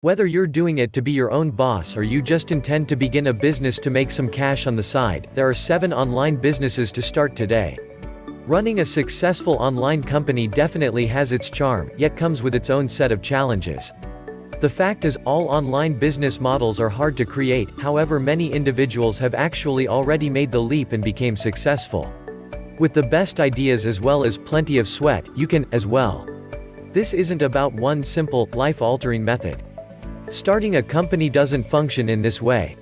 Whether you're doing it to be your own boss or you just intend to begin a business to make some cash on the side, there are 7 online businesses to start today. Running a successful online company definitely has its charm, yet comes with its own set of challenges. The fact is, all online business models are hard to create, however many individuals have actually already made the leap and became successful. With the best ideas as well as plenty of sweat, you can, as well. This isn't about one simple, life-altering method. Starting a company doesn't function in this way.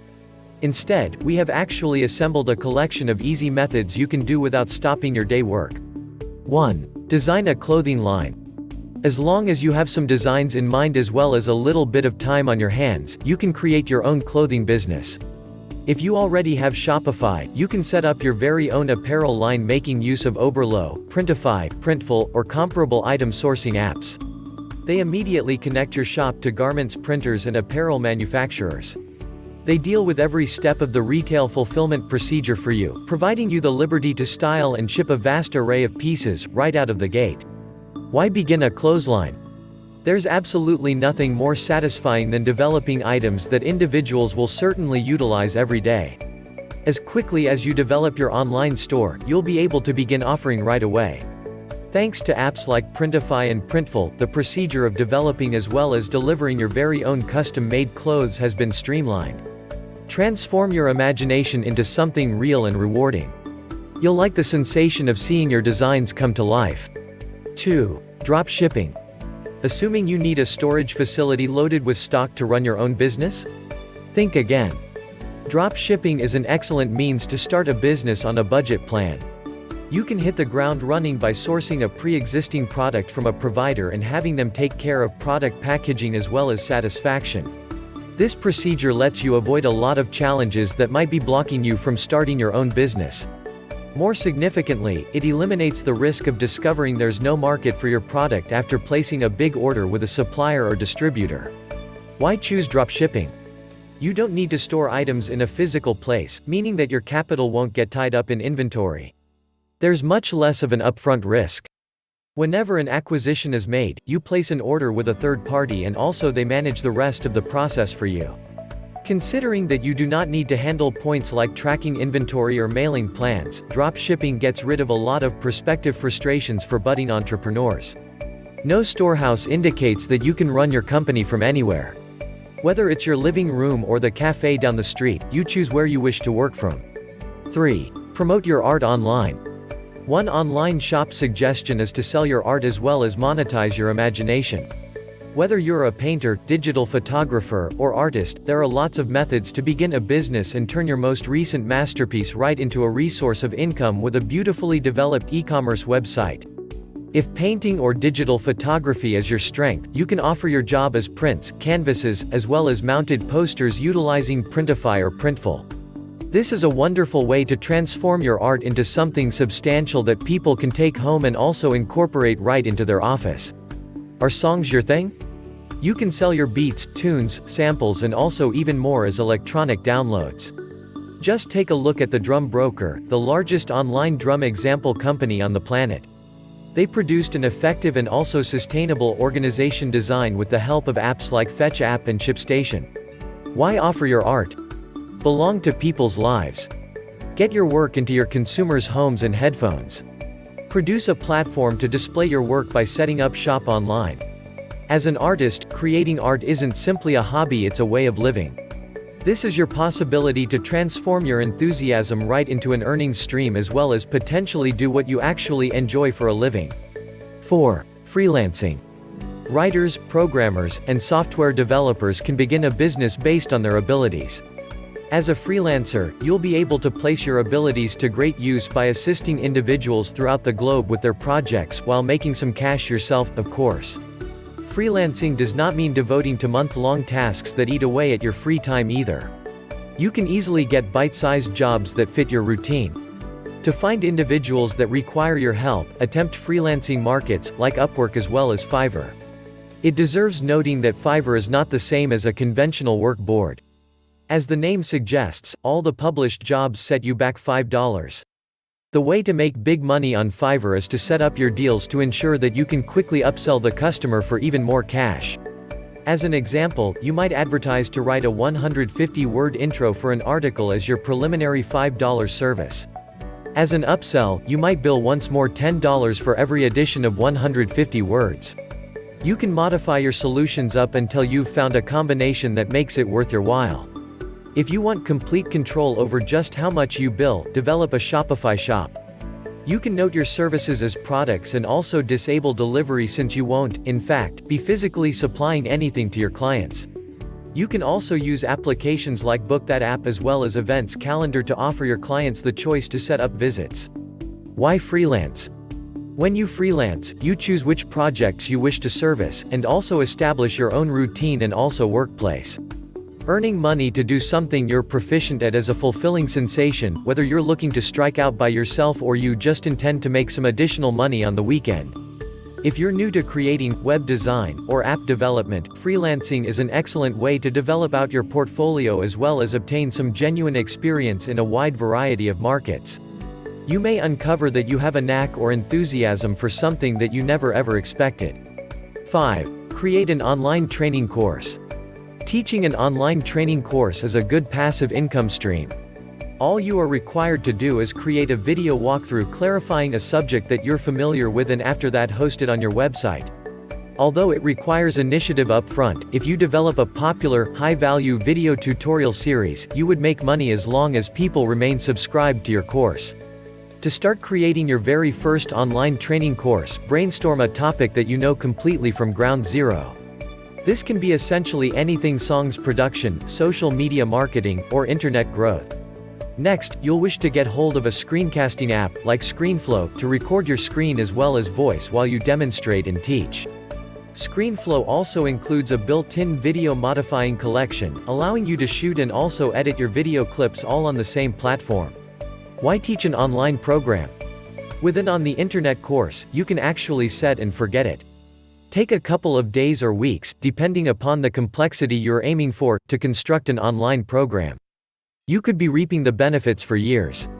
Instead, we have actually assembled a collection of easy methods you can do without stopping your day work. 1. Design a clothing line. As long as you have some designs in mind as well as a little bit of time on your hands, you can create your own clothing business. If you already have Shopify, you can set up your very own apparel line making use of Oberlo, Printify, Printful, or comparable item sourcing apps. They immediately connect your shop to garments printers and apparel manufacturers. They deal with every step of the retail fulfillment procedure for you, providing you the liberty to style and ship a vast array of pieces, right out of the gate. Why begin a clothesline? There's absolutely nothing more satisfying than developing items that individuals will certainly utilize every day. As quickly as you develop your online store, you'll be able to begin offering right away. Thanks to apps like Printify and Printful, the procedure of developing as well as delivering your very own custom-made clothes has been streamlined. Transform your imagination into something real and rewarding. You'll like the sensation of seeing your designs come to life. 2. Drop shipping. Assuming you need a storage facility loaded with stock to run your own business? Think again. Drop shipping is an excellent means to start a business on a budget plan. You can hit the ground running by sourcing a pre-existing product from a provider and having them take care of product packaging as well as satisfaction. This procedure lets you avoid a lot of challenges that might be blocking you from starting your own business. More significantly, it eliminates the risk of discovering there's no market for your product after placing a big order with a supplier or distributor. Why choose drop shipping? You don't need to store items in a physical place, meaning that your capital won't get tied up in inventory. There's much less of an upfront risk. Whenever an acquisition is made, you place an order with a third party and also they manage the rest of the process for you. Considering that you do not need to handle points like tracking inventory or mailing plans, drop shipping gets rid of a lot of prospective frustrations for budding entrepreneurs. No storehouse indicates that you can run your company from anywhere. Whether it's your living room or the cafe down the street, you choose where you wish to work from. 3. Promote your art online. One online shop suggestion is to sell your art as well as monetize your imagination. Whether you're a painter, digital photographer, or artist, there are lots of methods to begin a business and turn your most recent masterpiece right into a resource of income with a beautifully developed e-commerce website. If painting or digital photography is your strength, you can offer your job as prints, canvases, as well as mounted posters utilizing Printify or Printful. This is a wonderful way to transform your art into something substantial that people can take home and also incorporate right into their office. Are songs your thing? You can sell your beats, tunes, samples and also even more as electronic downloads. Just take a look at the Drum Broker, the largest online drum example company on the planet. They produced an effective and also sustainable organization design with the help of apps like Fetch App and ShipStation. Why offer your art? Belong to people's lives. Get your work into your consumers' homes and headphones. Produce a platform to display your work by setting up shop online. As an artist, creating art isn't simply a hobby, it's a way of living. This is your possibility to transform your enthusiasm right into an earning stream as well as potentially do what you actually enjoy for a living. 4. Freelancing. Writers, programmers, and software developers can begin a business based on their abilities. As a freelancer, you'll be able to place your abilities to great use by assisting individuals throughout the globe with their projects while making some cash yourself, of course. Freelancing does not mean devoting to month-long tasks that eat away at your free time either. You can easily get bite-sized jobs that fit your routine. To find individuals that require your help, attempt freelancing markets, like Upwork as well as Fiverr. It deserves noting that Fiverr is not the same as a conventional work board. As the name suggests, all the published jobs set you back $5. The way to make big money on Fiverr is to set up your deals to ensure that you can quickly upsell the customer for even more cash. As an example, you might advertise to write a 150-word intro for an article as your preliminary $5 service. As an upsell, you might bill once more $10 for every addition of 150 words. You can modify your solutions up until you've found a combination that makes it worth your while. If you want complete control over just how much you bill, develop a Shopify shop. You can note your services as products and also disable delivery since you won't, in fact, be physically supplying anything to your clients. You can also use applications like Book That App as well as Events Calendar to offer your clients the choice to set up visits. Why freelance? When you freelance, you choose which projects you wish to service, and also establish your own routine and also workplace. Earning money to do something you're proficient at is a fulfilling sensation, whether you're looking to strike out by yourself or you just intend to make some additional money on the weekend. If you're new to creating web design or app development, freelancing is an excellent way to develop out your portfolio as well as obtain some genuine experience in a wide variety of markets. You may uncover that you have a knack or enthusiasm for something that you never ever expected. 5. Create an online training course. Teaching an online training course is a good passive income stream. All you are required to do is create a video walkthrough clarifying a subject that you're familiar with and after that host it on your website. Although it requires initiative up front, if you develop a popular, high-value video tutorial series, you would make money as long as people remain subscribed to your course. To start creating your very first online training course, brainstorm a topic that you know completely from ground zero. This can be essentially anything: songs production, social media marketing, or internet growth. Next, you'll wish to get hold of a screencasting app, like ScreenFlow, to record your screen as well as voice while you demonstrate and teach. ScreenFlow also includes a built-in video modifying collection, allowing you to shoot and also edit your video clips all on the same platform. Why teach an online program? With an on-the-internet course, you can actually set and forget it. Take a couple of days or weeks, depending upon the complexity you're aiming for, to construct an online program. You could be reaping the benefits for years.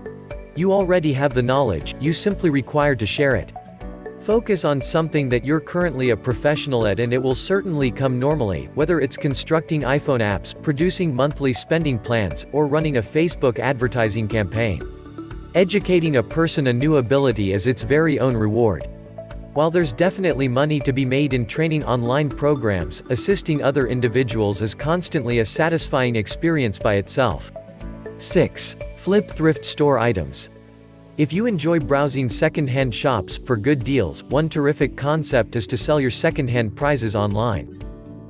You already have the knowledge, you simply require to share it. Focus on something that you're currently a professional at and it will certainly come normally, whether it's constructing iPhone apps, producing monthly spending plans, or running a Facebook advertising campaign. Educating a person a new ability is its very own reward. While there's definitely money to be made in training online programs, assisting other individuals is constantly a satisfying experience by itself. 6. Flip thrift store items. If you enjoy browsing second-hand shops for good deals, one terrific concept is to sell your second-hand prizes online.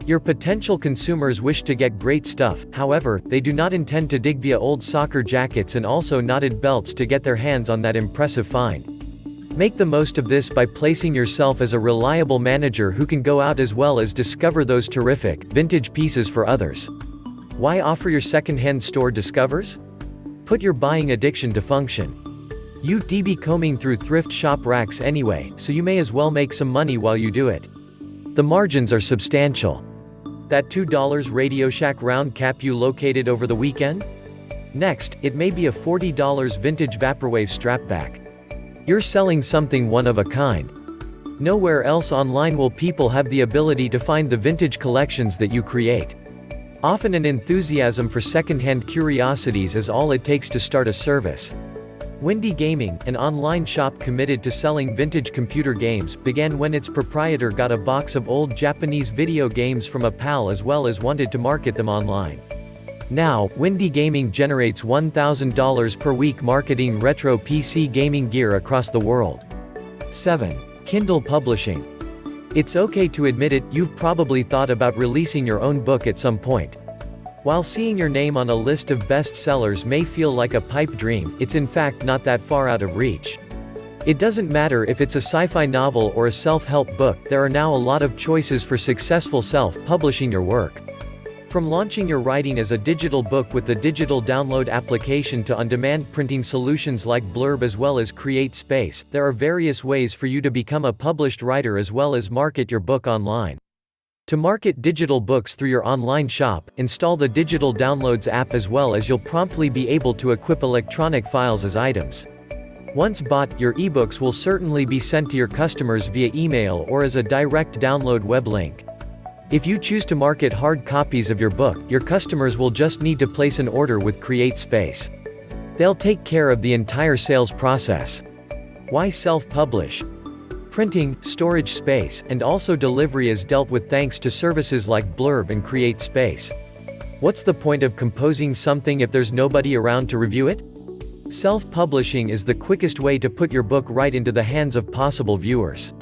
Your potential consumers wish to get great stuff, however, they do not intend to dig via old soccer jackets and also knotted belts to get their hands on that impressive find. Make the most of this by placing yourself as a reliable manager who can go out as well as discover those terrific, vintage pieces for others. Why offer your second-hand store discovers? Put your buying addiction to function. You'd be combing through thrift shop racks anyway, so you may as well make some money while you do it. The margins are substantial. That $2 Radio Shack round cap you located over the weekend? Next, it may be a $40 vintage Vaporwave strapback. You're selling something one of a kind. Nowhere else online will people have the ability to find the vintage collections that you create. Often an enthusiasm for second-hand curiosities is all it takes to start a service. Windy Gaming, an online shop committed to selling vintage computer games, began when its proprietor got a box of old Japanese video games from a pal as well as wanted to market them online. Now, Windy Gaming generates $1,000 per week marketing retro PC gaming gear across the world. 7. Kindle Publishing. It's okay to admit it, you've probably thought about releasing your own book at some point. While seeing your name on a list of bestsellers may feel like a pipe dream, it's in fact not that far out of reach. It doesn't matter if it's a sci-fi novel or a self-help book, there are now a lot of choices for successful self-publishing your work. From launching your writing as a digital book with the digital download application to on-demand printing solutions like Blurb as well as CreateSpace, there are various ways for you to become a published writer as well as market your book online. To market digital books through your online shop, install the Digital Downloads app as well as you'll promptly be able to equip electronic files as items. Once bought, your ebooks will certainly be sent to your customers via email or as a direct download web link. If you choose to market hard copies of your book, your customers will just need to place an order with CreateSpace. They'll take care of the entire sales process. Why self-publish? Printing, storage space, and also delivery is dealt with thanks to services like Blurb and CreateSpace. What's the point of composing something if there's nobody around to review it? Self-publishing is the quickest way to put your book right into the hands of possible viewers.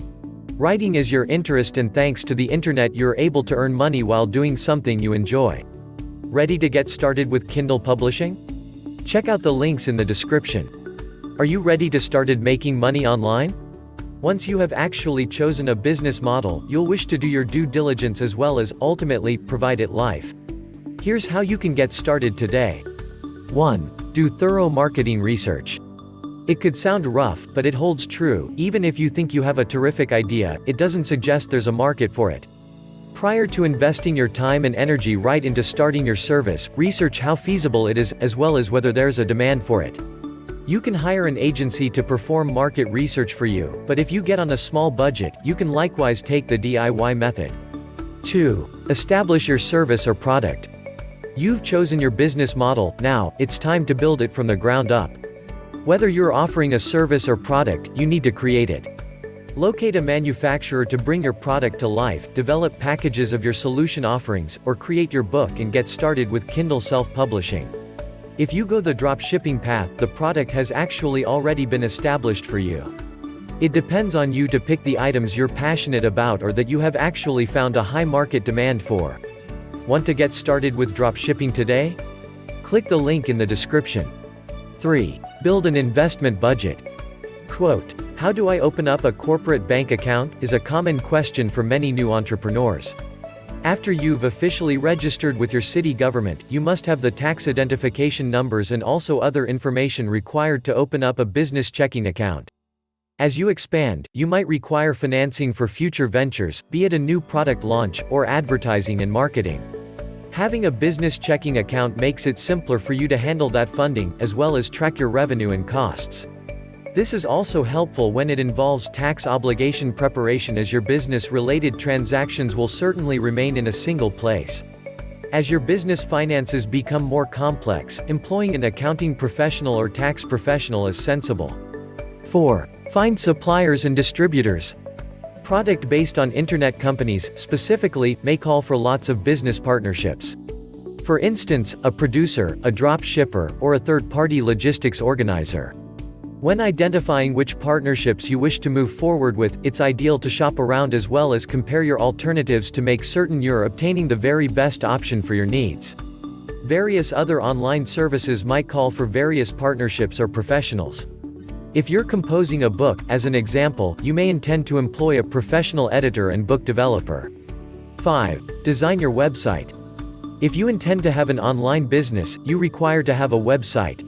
Writing is your interest, and thanks to the internet you're able to earn money while doing something you enjoy. Ready to get started with Kindle publishing? Check out the links in the description. Are you ready to start making money online? Once you have actually chosen a business model, you'll wish to do your due diligence as well as, ultimately, provide it life. Here's how you can get started today. 1. Do thorough marketing research. It could sound rough, but it holds true. Even if you think you have a terrific idea, it doesn't suggest there's a market for it. Prior to investing your time and energy right into starting your service, research how feasible it is, as well as whether there's a demand for it. You can hire an agency to perform market research for you, but if you get on a small budget, you can likewise take the DIY method. 2. Establish your service or product. You've chosen your business model, now, it's time to build it from the ground up. Whether you're offering a service or product, you need to create it. Locate a manufacturer to bring your product to life, develop packages of your solution offerings, or create your book and get started with Kindle self-publishing. If you go the drop shipping path, the product has actually already been established for you. It depends on you to pick the items you're passionate about or that you have actually found a high market demand for. Want to get started with drop shipping today? Click the link in the description. 3. Build an investment budget. Quote, "How do I open up a corporate bank account?" is a common question for many new entrepreneurs. After you've officially registered with your city government, you must have the tax identification numbers and also other information required to open up a business checking account. As you expand, you might require financing for future ventures, be it a new product launch, or advertising and marketing. Having a business checking account makes it simpler for you to handle that funding, as well as track your revenue and costs. This is also helpful when it involves tax obligation preparation, as your business-related transactions will certainly remain in a single place. As your business finances become more complex, employing an accounting professional or tax professional is sensible. 4. Find suppliers and distributors. Product based on internet companies, specifically, may call for lots of business partnerships. For instance, a producer, a drop shipper, or a third-party logistics organizer. When identifying which partnerships you wish to move forward with, it's ideal to shop around as well as compare your alternatives to make certain you're obtaining the very best option for your needs. Various other online services might call for various partnerships or professionals. If you're composing a book, as an example, you may intend to employ a professional editor and book developer. 5. Design your website. If you intend to have an online business, you require to have a website.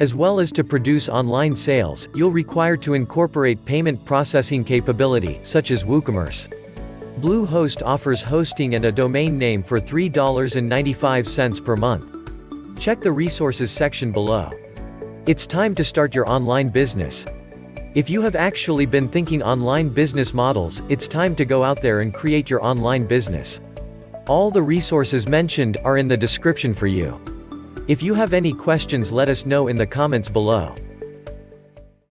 As well as to produce online sales, you'll require to incorporate payment processing capability, such as WooCommerce. Bluehost offers hosting and a domain name for $3.95 per month. Check the resources section below. It's time to start your online business. If you have actually been thinking online business models, it's time to go out there and create your online business. All the resources mentioned are in the description for you. If you have any questions, let us know in the comments below.